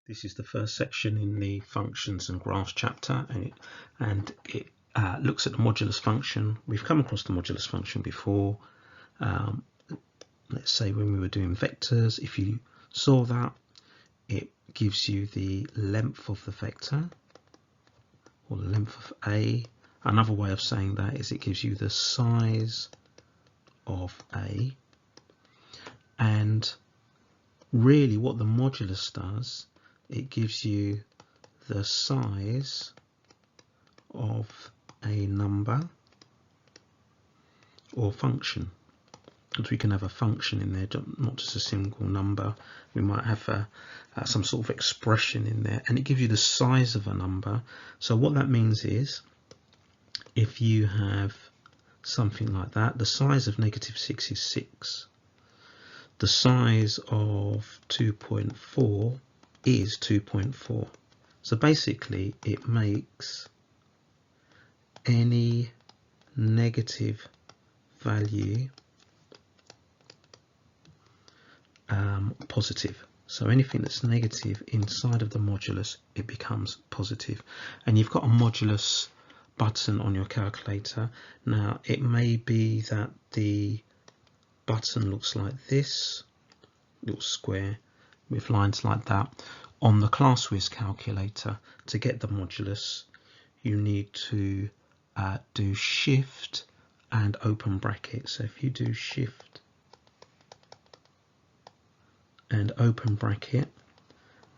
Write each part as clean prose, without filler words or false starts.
This is the first section in the functions and graphs chapter, and it looks at the modulus function. We've come across the modulus function before. Let's say when we were doing vectors, if you saw that, it gives you the length of the vector, or the length of A. Another way of saying that is it gives you the size of A. And really what the modulus does, it gives you the size of a number or function. Because we can have a function in there, not just a single number. We might have some sort of expression in there, and it gives you the size of a number. So what that means is, if you have something like that, the size of -6 is 6. The size of 2.4 is 2.4. So basically it makes any negative value positive. So anything that's negative inside of the modulus, it becomes positive. And you've got a modulus button on your calculator. Now it may be that the button looks like this, little square with lines like that. On the ClassWiz calculator, to get the modulus, you need to do shift and open bracket. So if you do shift and open bracket,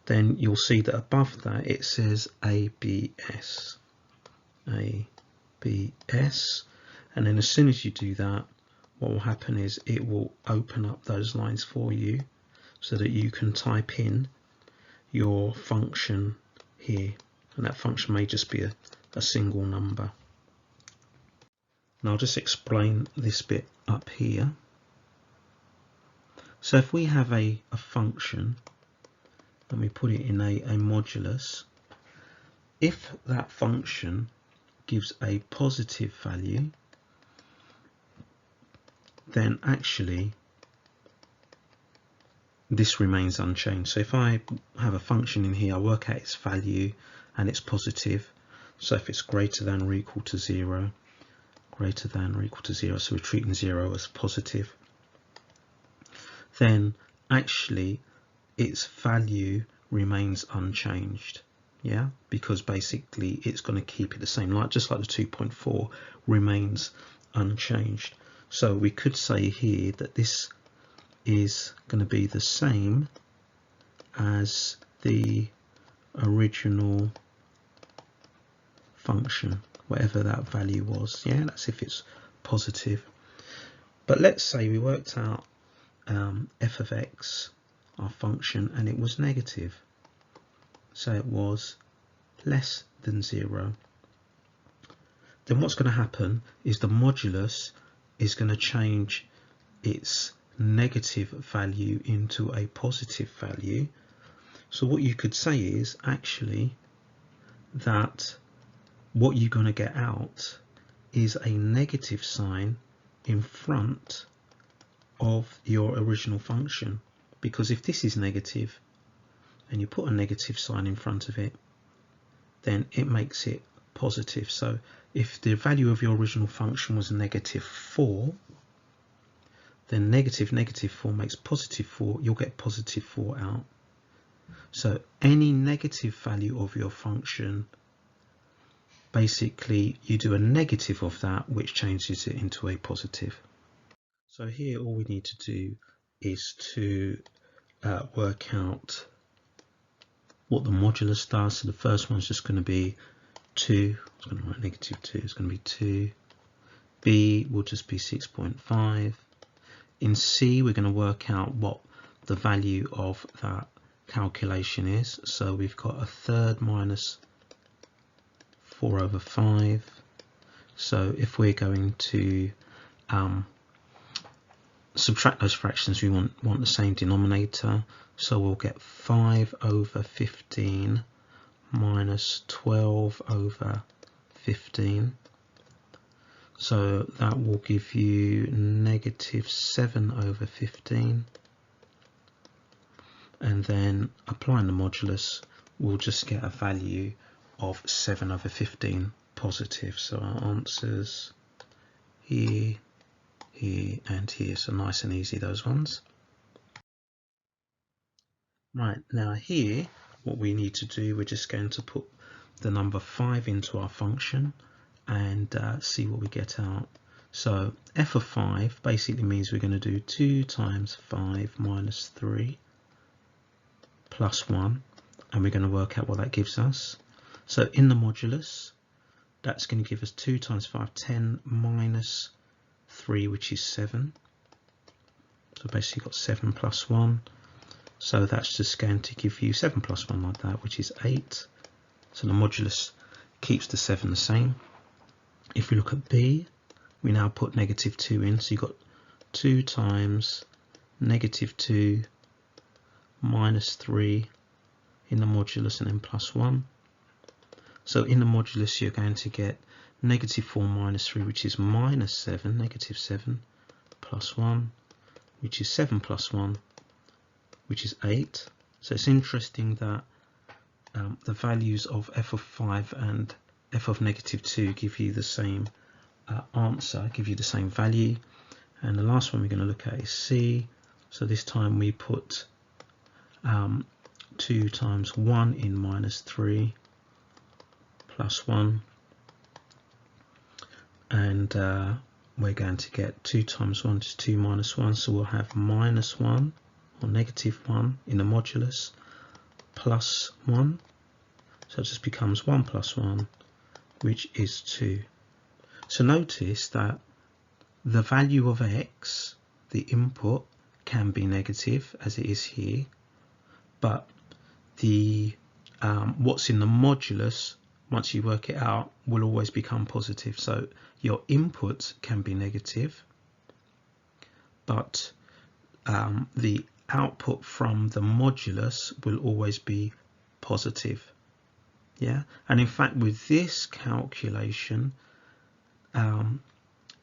then you'll see that above that it says ABS. ABS. And then as soon as you do that, what will happen is it will open up those lines for you so that you can type in your function here, and that function may just be a single number. And I'll just explain this bit up here. So if we have a function and we put it in a modulus, if that function gives a positive value, then actually this remains unchanged. So if I have a function in here, I work out its value and it's positive. So if it's greater than or equal to 0, greater than or equal to 0, so we're treating 0 as positive, then actually its value remains unchanged. Yeah, because basically it's going to keep it the same, like just like the 2.4 remains unchanged. So we could say here that this is going to be the same as the original function, whatever that value was. Yeah, that's if it's positive. But let's say we worked out f of x, our function, and it was negative. So it was less than 0. Then what's going to happen is the modulus is going to change its negative value into a positive value. So what you could say is actually that what you're going to get out is a negative sign in front of your original function, because if this is negative and you put a negative sign in front of it, then it makes it positive. So if the value of your original function was -4, then negative 4 makes positive 4, you'll get positive 4 out. So any negative value of your function, basically you do a negative of that, which changes it into a positive. So here all we need to do is to work out what the modulus does. So the first one's just going to be 2. I'm going to write -2, it's going to be 2. B will just be 6.5. In C, we're going to work out what the value of that calculation is. So we've got 1/3 minus 4/5. So if we're going to subtract those fractions, we want the same denominator. So we'll get 5/15 minus 12/15. So that will give you -7/15. and then applying the modulus, we'll just get a value of 7/15 positive. So our answers here, here and here, so nice and easy, those ones. Right, now here what we need to do, we're just going to put the number 5 into our function and see what we get out. So f of 5 basically means we're going to do 2 times 5 minus 3 plus 1, and we're going to work out what that gives us. So in the modulus, that's going to give us 2 times 5, 10 minus 3, which is 7. So basically got 7 plus 1. So that's just going to give you 7 plus 1 like that, which is 8. So the modulus keeps the 7 the same. If we look at b, we now put -2 in. So you've got 2 times -2 minus 3 in the modulus and then plus 1. So in the modulus you're going to get -4 minus 3, which is -7, -7 plus 1, which is 7 plus 1, which is 8. So it's interesting that the values of f of 5 and f of -2 give you the same answer, give you the same value. And the last one we're going to look at is c. So this time we put 2 times 1 in minus 3 plus 1, and we're going to get 2 times 1 is 2 minus 1, so we'll have -1 or -1 in the modulus plus 1, so it just becomes 1 plus 1, which is 2. So notice that the value of x, the input, can be negative as it is here, but the what's in the modulus, once you work it out, will always become positive. So your input can be negative, but the output from the modulus will always be positive. Yeah, and in fact with this calculation,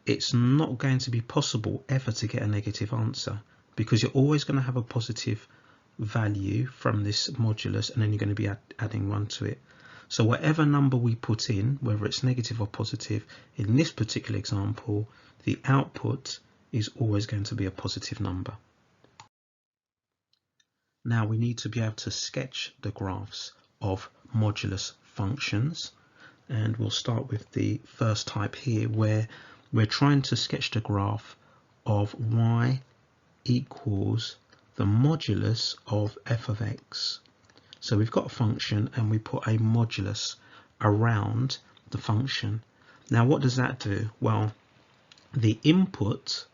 it's not going to be possible ever to get a negative answer, because you're always going to have a positive value from this modulus, and then you're going to be adding 1 to it. So whatever number we put in, whether it's negative or positive, in this particular example, the output is always going to be a positive number. Now we need to be able to sketch the graphs of modulus functions, and we'll start with the first type here, where we're trying to sketch the graph of y equals the modulus of f of x. So we've got a function and we put a modulus around the function. Now what does that do? Well, the input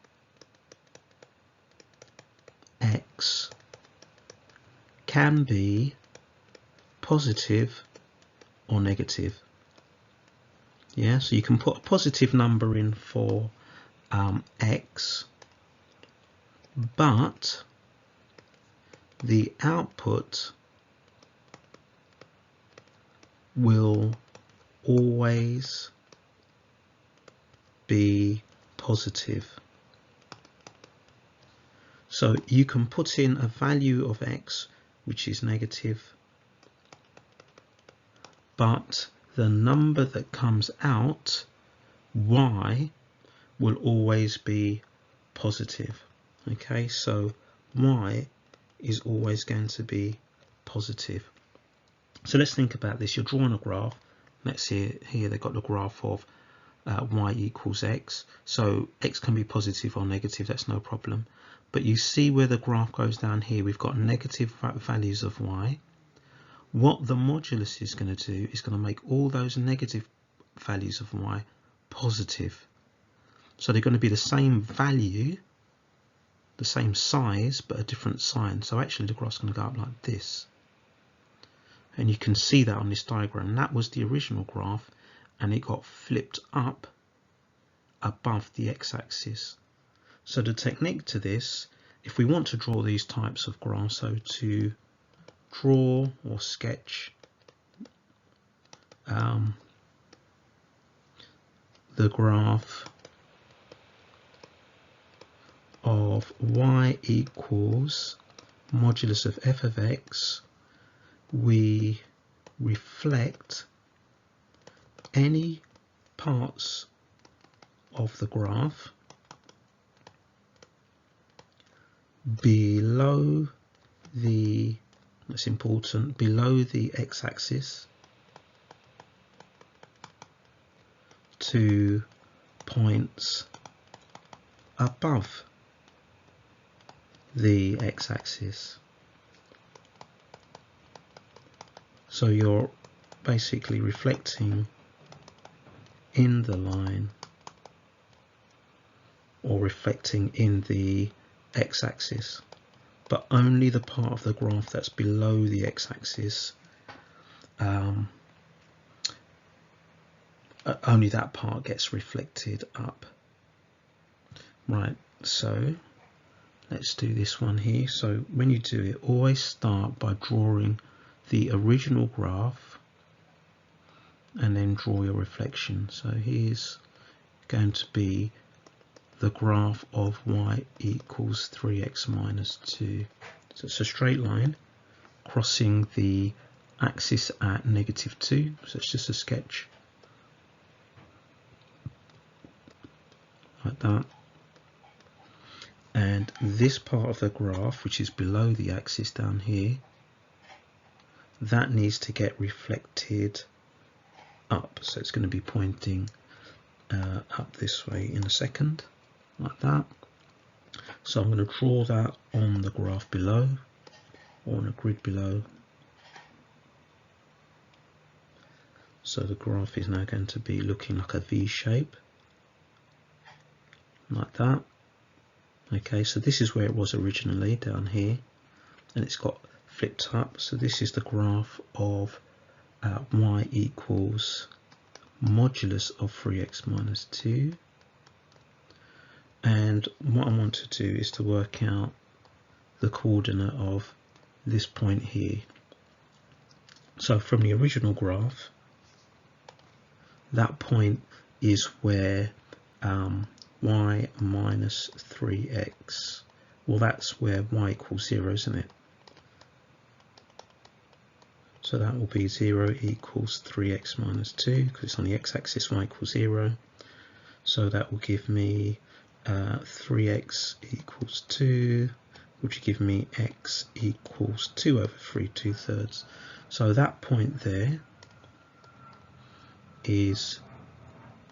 x can be positive or negative. Yeah, so you can put a positive number in for x, but the output will always be positive. So you can put in a value of x which is negative, but the number that comes out, y, will always be positive. Okay, so y is always going to be positive. So let's think about this. You're drawing a graph. Let's see here they've got the graph of y equals x. So x can be positive or negative, that's no problem. But you see where the graph goes down here, we've got negative values of y. What the modulus is going to do is going to make all those negative values of y positive. So they're going to be the same value, the same size, but a different sign. So actually the graph's going to go up like this. And you can see that on this diagram. That was the original graph, and it got flipped up above the x-axis. So the technique to this, if we want to draw these types of graphs, so to draw or sketch the graph of y equals modulus of f of x, we reflect any parts of the graph below the, that's important, below the x-axis to points above the x-axis. So you're basically reflecting in the line or reflecting in the x-axis, but only the part of the graph that's below the x-axis, only that part gets reflected up. Right, so let's do this one here. So when you do it, always start by drawing the original graph and then draw your reflection. So here's going to be the graph of y equals 3x minus 2. So it's a straight line crossing the axis at -2. So it's just a sketch like that. And this part of the graph, which is below the axis down here, that needs to get reflected up. So it's going to be pointing up this way in a second, like that. So I'm going to draw that on the graph below, or on a grid below. So the graph is now going to be looking like a V shape, like that. Okay, so this is where it was originally, down here, and it's got flipped up. So this is the graph of y equals modulus of 3x minus 2. And what I want to do is to work out the coordinate of this point here. So from the original graph, that point is where y minus 3x, well, that's where y equals 0, isn't it? So that will be 0 equals 3x minus 2, because it's on the x-axis, y equals 0. So that will give me 3x equals 2, which will give me x equals 2 over 3, 2/3. So that point there is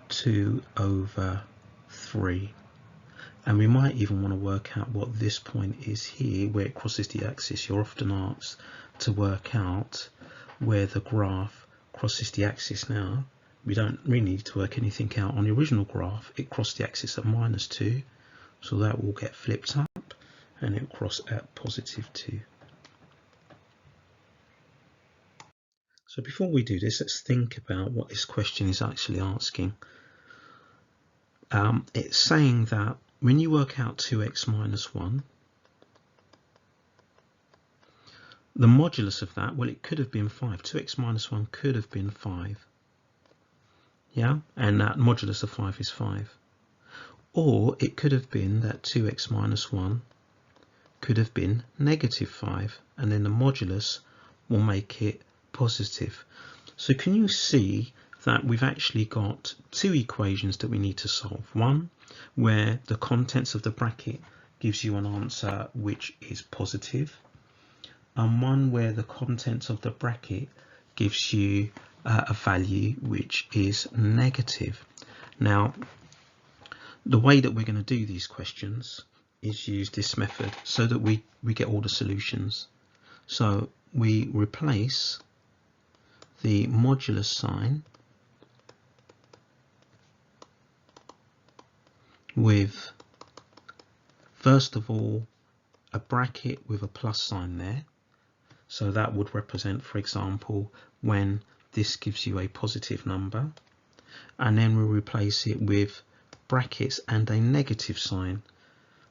2 over 3. And we might even want to work out what this point is here, where it crosses the axis. You're often asked to work out where the graph crosses the axis. Now, we don't really need to work anything out. On the original graph, it crossed the axis at -2, so that will get flipped up and it will cross at +2. So before we do this, let's think about what this question is actually asking. It's saying that when you work out 2x minus 1, the modulus of that, well, it could have been 5. 2x minus 1 could have been 5. Yeah, and that modulus of 5 is 5. Or it could have been that 2x minus 1 could have been -5, and then the modulus will make it positive. So can you see that we've actually got two equations that we need to solve? One where the contents of the bracket gives you an answer which is positive, and one where the contents of the bracket gives you a value which is negative. Now, the way that we're going to do these questions is use this method so that we get all the solutions. So we replace the modulus sign with, first of all, a bracket with a plus sign there. So that would represent, for example, when this gives you a positive number. And then we'll replace it with brackets and a negative sign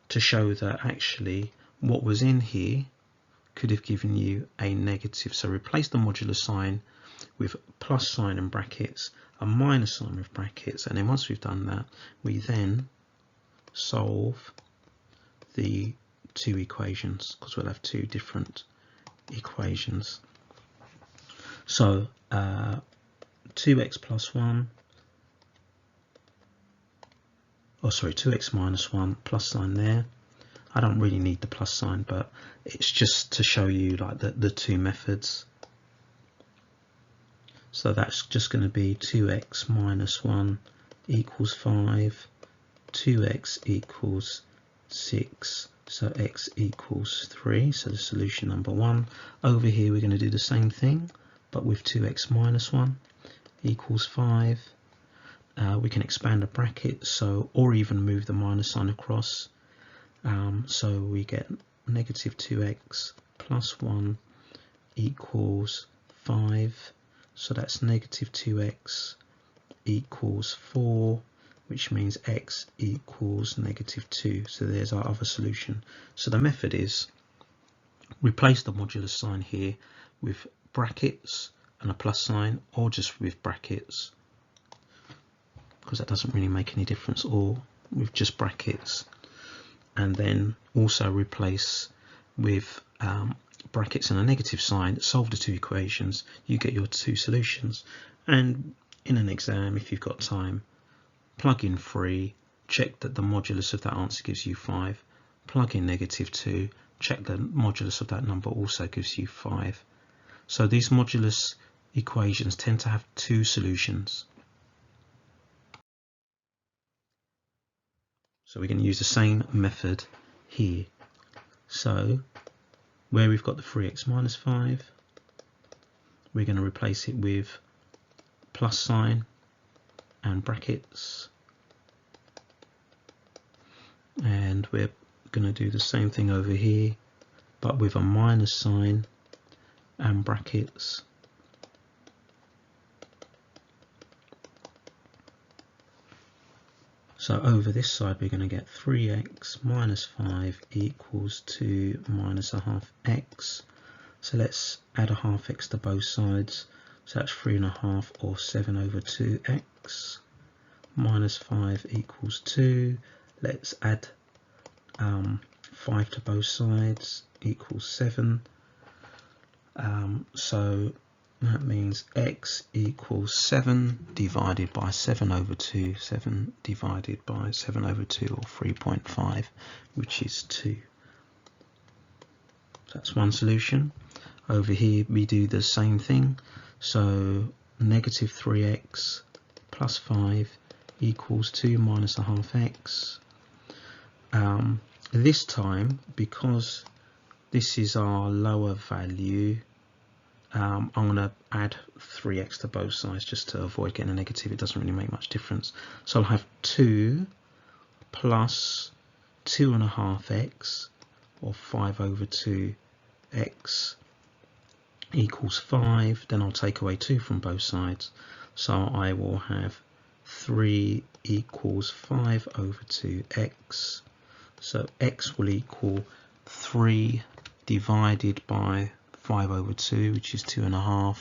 to show that actually what was in here could have given you a negative. So replace the modulus sign with plus sign and brackets, a minus sign with brackets, and then once we've done that, we then solve the two equations, because we'll have two different equations. So 2x plus 1, oh sorry, 2x minus 1, plus sign there. I don't really need the plus sign, but it's just to show you like the two methods. So that's just going to be 2x minus 1 equals 5, 2x equals 6, so x equals 3, so the solution number 1. Over here we're going to do the same thing, but with 2x minus 1 equals 5. We can expand a bracket, so or even move the minus sign across. So we get negative 2x plus 1 equals 5. So that's negative 2x equals 4, which means x equals negative 2. So there's our other solution. So the method is replace the modulus sign here with brackets and a plus sign, or just with brackets, because that doesn't really make any difference, or with just brackets, and then also replace with brackets and a negative sign, solve the two equations, you get your two solutions. And in an exam, if you've got time, plug in 3, check that the modulus of that answer gives you 5, plug in negative 2, check the modulus of that number also gives you 5. So these modulus equations tend to have two solutions. So we're going to use the same method here. So where we've got the 3x minus 5, we're going to replace it with plus sign and brackets, and we're going to do the same thing over here, but with a minus sign and brackets. So over this side we're going to get 3x minus 5 equals 2 minus a half x. So let's add a half x to both sides. So that's 3.5 or 7 over 2x. Minus 5 equals 2. Let's add 5 to both sides, equals 7. So that means x equals 7 divided by 7 over 2, 7 divided by 7 over 2, or 3.5, which is 2. So that's one solution. Over here we do the same thing. So negative 3x plus 5 equals 2 minus a half x. This time, because this is our lower value, I'm going to add 3x to both sides just to avoid getting a negative. It doesn't really make much difference. So I'll have 2 plus 2.5x, or 5 over 2x, equals 5. Then I'll take away 2 from both sides. So I will have 3 equals 5 over 2x. So x will equal 3 divided by 5 over 2, which is 2.5,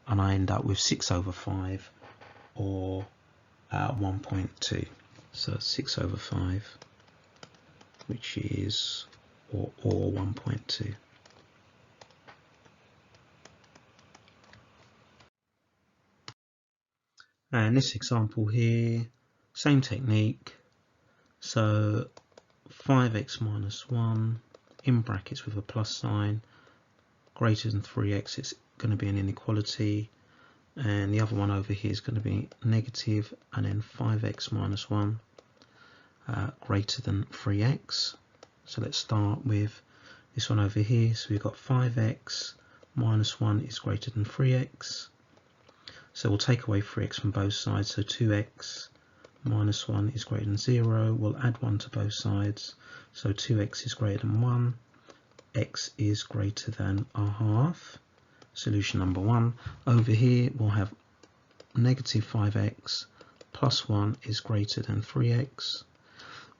and I end up with 6 over 5, or 1.2. So 6 over 5, which is or 1.2. And this example here, same technique. So 5x minus 1 in brackets with a plus sign, greater than 3x, it's going to be an inequality, and the other one over here is going to be negative, and then 5x minus 1 greater than 3x. So let's start with this one over here. So we've got 5x minus 1 is greater than 3x. So we'll take away 3x from both sides, so 2x minus 1 is greater than 0. We'll add 1 to both sides, so 2x is greater than 1. X is greater than a half. Solution number 1. Over here we'll have negative 5x plus 1 is greater than 3x.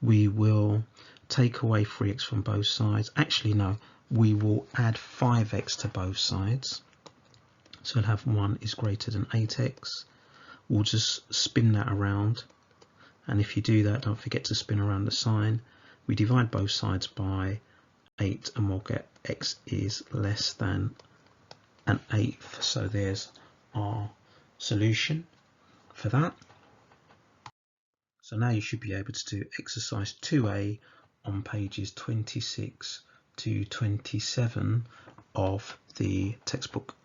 We will take away 3x from both sides. Actually no, we will add 5x to both sides. So we'll have 1 is greater than 8x. We'll just spin that around, and if you do that, don't forget to spin around the sign. We divide both sides by 8, and we'll get x is less than an eighth. So there's our solution for that. So now you should be able to do exercise 2A on pages 26 to 27 of the textbook.